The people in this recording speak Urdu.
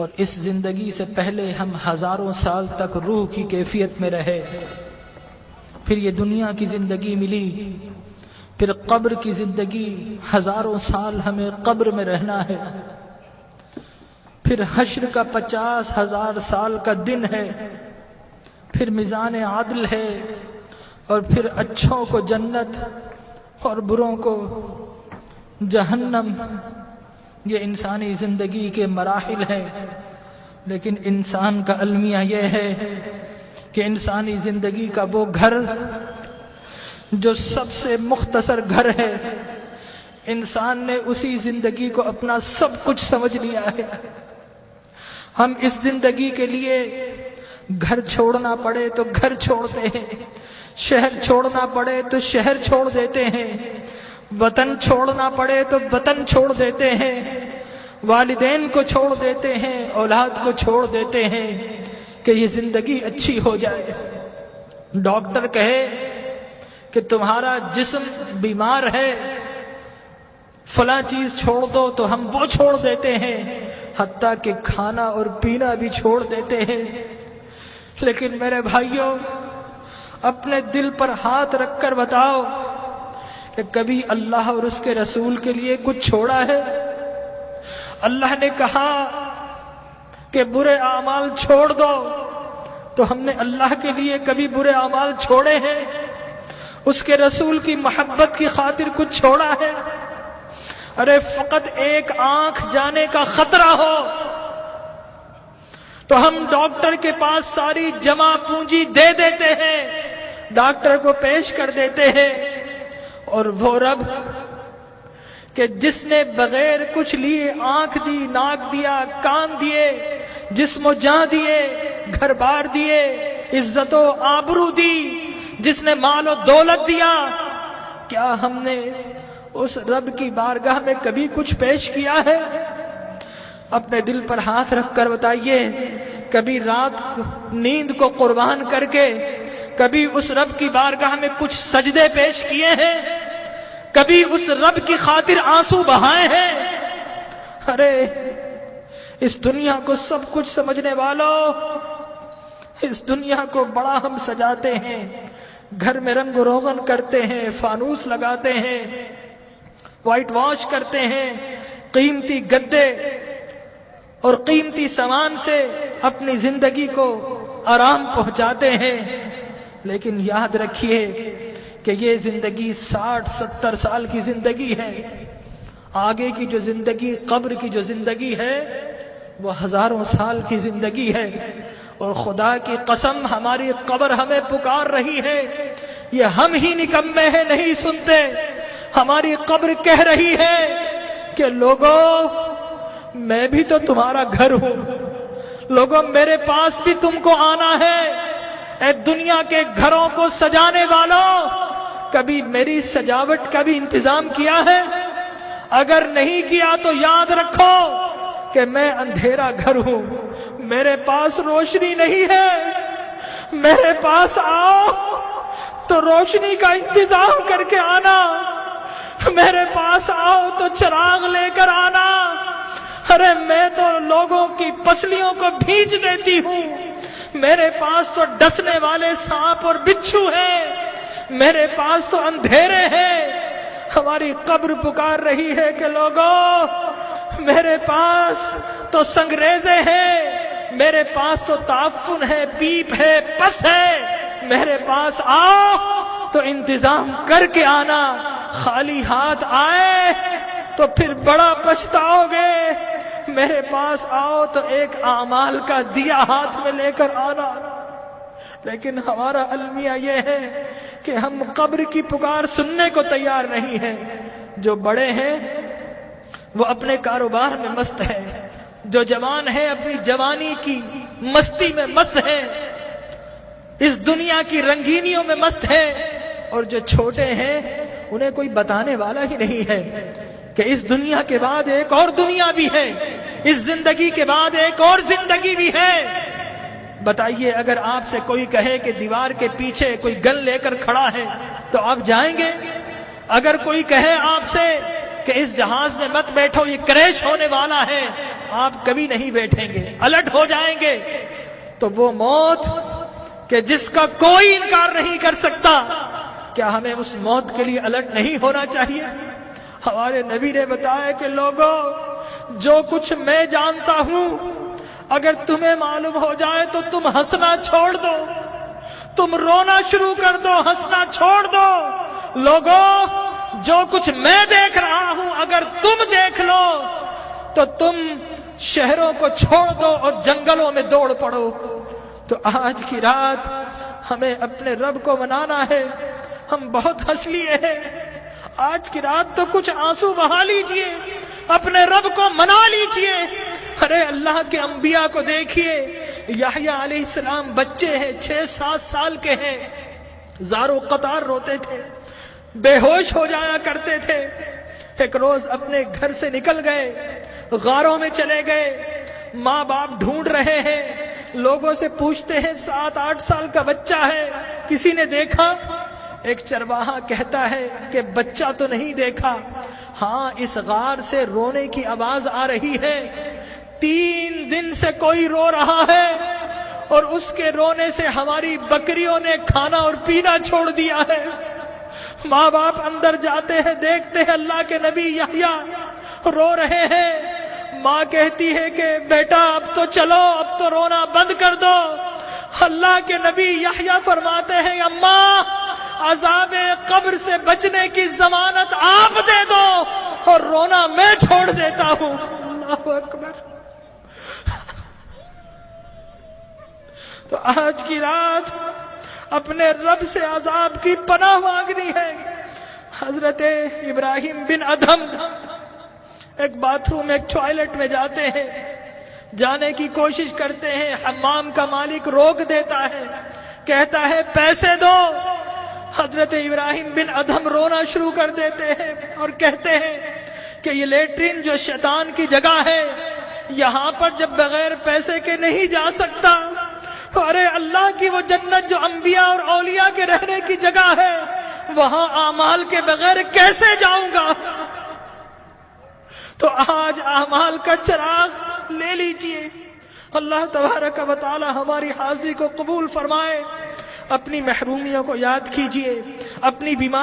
اور اس زندگی سے پہلے ہم ہزاروں سال تک روح کی کیفیت میں رہے، پھر یہ دنیا کی زندگی ملی، پھر قبر کی زندگی، ہزاروں سال ہمیں قبر میں رہنا ہے، پھر حشر کا 50,000 سال کا دن ہے، پھر میزان عدل ہے، اور پھر اچھوں کو جنت اور بروں کو جہنم۔ یہ انسانی زندگی کے مراحل ہیں، لیکن انسان کا المیہ یہ ہے کہ انسانی زندگی کا وہ گھر جو سب سے مختصر گھر ہے، انسان نے اسی زندگی کو اپنا سب کچھ سمجھ لیا ہے۔ ہم اس زندگی کے لیے گھر چھوڑنا پڑے تو گھر چھوڑتے ہیں، شہر چھوڑنا پڑے تو شہر چھوڑ دیتے ہیں، وطن چھوڑنا پڑے تو وطن چھوڑ دیتے ہیں، والدین کو چھوڑ دیتے ہیں، اولاد کو چھوڑ دیتے ہیں کہ یہ زندگی اچھی ہو جائے۔ ڈاکٹر کہے کہ تمہارا جسم بیمار ہے، فلاں چیز چھوڑ دو، تو ہم وہ چھوڑ دیتے ہیں، حتیٰ کہ کھانا اور پینا بھی چھوڑ دیتے ہیں۔ لیکن میرے بھائیوں، اپنے دل پر ہاتھ رکھ کر بتاؤ کہ کبھی اللہ اور اس کے رسول کے لیے کچھ چھوڑا ہے؟ اللہ نے کہا کہ برے اعمال چھوڑ دو، تو ہم نے اللہ کے لیے کبھی برے اعمال چھوڑے ہیں؟ اس کے رسول کی محبت کی خاطر کچھ چھوڑا ہے؟ ارے فقط ایک آنکھ جانے کا خطرہ ہو تو ہم ڈاکٹر کے پاس ساری جمع پونجی دے دیتے ہیں، ڈاکٹر کو پیش کر دیتے ہیں، اور وہ رب کہ جس نے بغیر کچھ لیے آنکھ دی، ناک دیا، کان دیے، جسم و جاں دیے، گھر بار دیے، عزت و آبرو دی، جس نے مال و دولت دیا، کیا ہم نے اس رب کی بارگاہ میں کبھی کچھ پیش کیا ہے؟ اپنے دل پر ہاتھ رکھ کر بتائیے، کبھی رات نیند کو قربان کر کے کبھی اس رب کی بارگاہ میں کچھ سجدے پیش کیے ہیں؟ کبھی اس رب کی خاطر آنسو بہائے ہیں؟ ارے اس دنیا کو سب کچھ سمجھنے والوں، اس دنیا کو بڑا ہم سجاتے ہیں، گھر میں رنگ و روغن کرتے ہیں، فانوس لگاتے ہیں، وائٹ واش کرتے ہیں، قیمتی گدے اور قیمتی سامان سے اپنی زندگی کو آرام پہنچاتے ہیں، لیکن یاد رکھیے کہ یہ زندگی 60-70 سال کی زندگی ہے، آگے کی جو زندگی، قبر کی جو زندگی ہے، وہ ہزاروں سال کی زندگی ہے۔ اور خدا کی قسم ہماری قبر ہمیں پکار رہی ہے، یہ ہم ہی نکمے ہیں نہیں سنتے، ہماری قبر کہہ رہی ہے کہ لوگوں میں بھی تو تمہارا گھر ہوں، لوگوں میرے پاس بھی تم کو آنا ہے۔ اے دنیا کے گھروں کو سجانے والوں، کبھی میری سجاوٹ کا بھی انتظام کیا ہے؟ اگر نہیں کیا تو یاد رکھو کہ میں اندھیرا گھر ہوں، میرے پاس روشنی نہیں ہے، میرے پاس آؤ تو روشنی کا انتظام کر کے آنا، میرے پاس آؤ تو چراغ لے کر آنا۔ ارے میں تو لوگوں کی پسلیوں کو بھیج دیتی ہوں، میرے پاس تو ڈسنے والے سانپ اور بچھو ہیں، میرے پاس تو اندھیرے ہیں۔ ہماری قبر پکار رہی ہے کہ لوگوں میرے پاس تو سنگریزے ہیں، میرے پاس تو تعفن ہے، پیپ ہے، پس ہے، میرے پاس آؤ تو انتظام کر کے آنا، خالی ہاتھ آئے تو پھر بڑا پچھتاؤ گے، میرے پاس آؤ تو ایک اعمال کا دیا ہاتھ میں لے کر آنا۔ لیکن ہمارا المیہ یہ ہے کہ ہم قبر کی پکار سننے کو تیار نہیں ہیں۔ جو بڑے ہیں وہ اپنے کاروبار میں مست ہیں، جو جوان ہیں اپنی جوانی کی مستی میں مست ہیں، اس دنیا کی رنگینیوں میں مست ہیں، اور جو چھوٹے ہیں انہیں کوئی بتانے والا ہی نہیں ہے کہ اس دنیا کے بعد ایک اور دنیا بھی ہے، اس زندگی کے بعد ایک اور زندگی بھی ہے۔ بتائیے، اگر آپ سے کوئی کہے کہ دیوار کے پیچھے کوئی گن لے کر کھڑا ہے تو آپ جائیں گے؟ اگر کوئی کہے آپ سے کہ کہ اس جہاز میں مت بیٹھو، یہ کریش ہونے والا ہے، آپ کبھی نہیں بیٹھیں گے، الٹ ہو جائیں گے۔ تو وہ موت کہ جس کا کوئی انکار نہیں کر سکتا، کیا ہمیں اس موت کے لیے الٹ نہیں ہونا چاہیے؟ ہمارے نبی نے بتایا کہ لوگوں، جو کچھ میں جانتا ہوں اگر تمہیں معلوم ہو جائے تو تم ہنسنا چھوڑ دو، تم رونا شروع کر دو، ہنسنا چھوڑ دو۔ لوگوں، جو کچھ میں دیکھ رہا ہوں اگر تم دیکھ لو تو تم شہروں کو چھوڑ دو اور جنگلوں میں دوڑ پڑو۔ تو آج کی رات ہمیں اپنے رب کو منانا ہے۔ ہم بہت ہنس لیے ہیں، آج کی رات تو کچھ آنسو بہا لیجئے، اپنے رب کو منا لیجئے۔ ارے اللہ کے انبیاء کو دیکھیے، یحییٰ علیہ السلام بچے ہیں، 6-7 سال کے ہیں، زار و قطار روتے تھے، بے ہوش ہو جایا کرتے تھے۔ ایک روز اپنے گھر سے نکل گئے، غاروں میں چلے گئے، ماں باپ ڈھونڈ رہے ہیں، لوگوں سے پوچھتے ہیں 7-8 سال کا بچہ ہے، کسی نے دیکھا؟ ایک چرواہا کہتا ہے کہ بچہ تو نہیں دیکھا، ہاں اس غار سے رونے کی آواز آ رہی ہے، 3 دن سے کوئی رو رہا ہے اور اس کے رونے سے ہماری بکریوں نے کھانا اور پینا چھوڑ دیا ہے۔ ماں باپ اندر جاتے ہیں، دیکھتے ہیں اللہ کے نبی یحییٰ رو رہے ہیں۔ ماں کہتی ہے کہ بیٹا اب تو چلو، اب تو رونا بند کر دو۔ اللہ کے نبی یحییٰ فرماتے ہیں اماں، عذاب قبر سے بچنے کی ضمانت آپ دے دو اور رونا میں چھوڑ دیتا ہوں۔ اللہ اکبر۔ تو آج کی رات اپنے رب سے عذاب کی پناہ مانگنی ہے۔ حضرت ابراہیم بن ادھم ایک باتھ روم، ایک ٹوائلٹ میں جاتے ہیں، جانے کی کوشش کرتے ہیں، حمام کا مالک روک دیتا ہے، کہتا ہے پیسے دو۔ حضرت ابراہیم بن ادھم رونا شروع کر دیتے ہیں اور کہتے ہیں کہ یہ لیٹرین جو شیطان کی جگہ ہے، یہاں پر جب بغیر پیسے کے نہیں جا سکتا، ارے اللہ کی وہ جنت جو انبیاء اور اولیاء کے رہنے کی جگہ ہے، وہاں اعمال کے بغیر کیسے جاؤں گا؟ تو آج اعمال کا چراغ لے لیجئے۔ اللہ تبارک و تعالی ہماری حاضری کو قبول فرمائے۔ اپنی محرومیوں کو یاد کیجئے، اپنی بیماری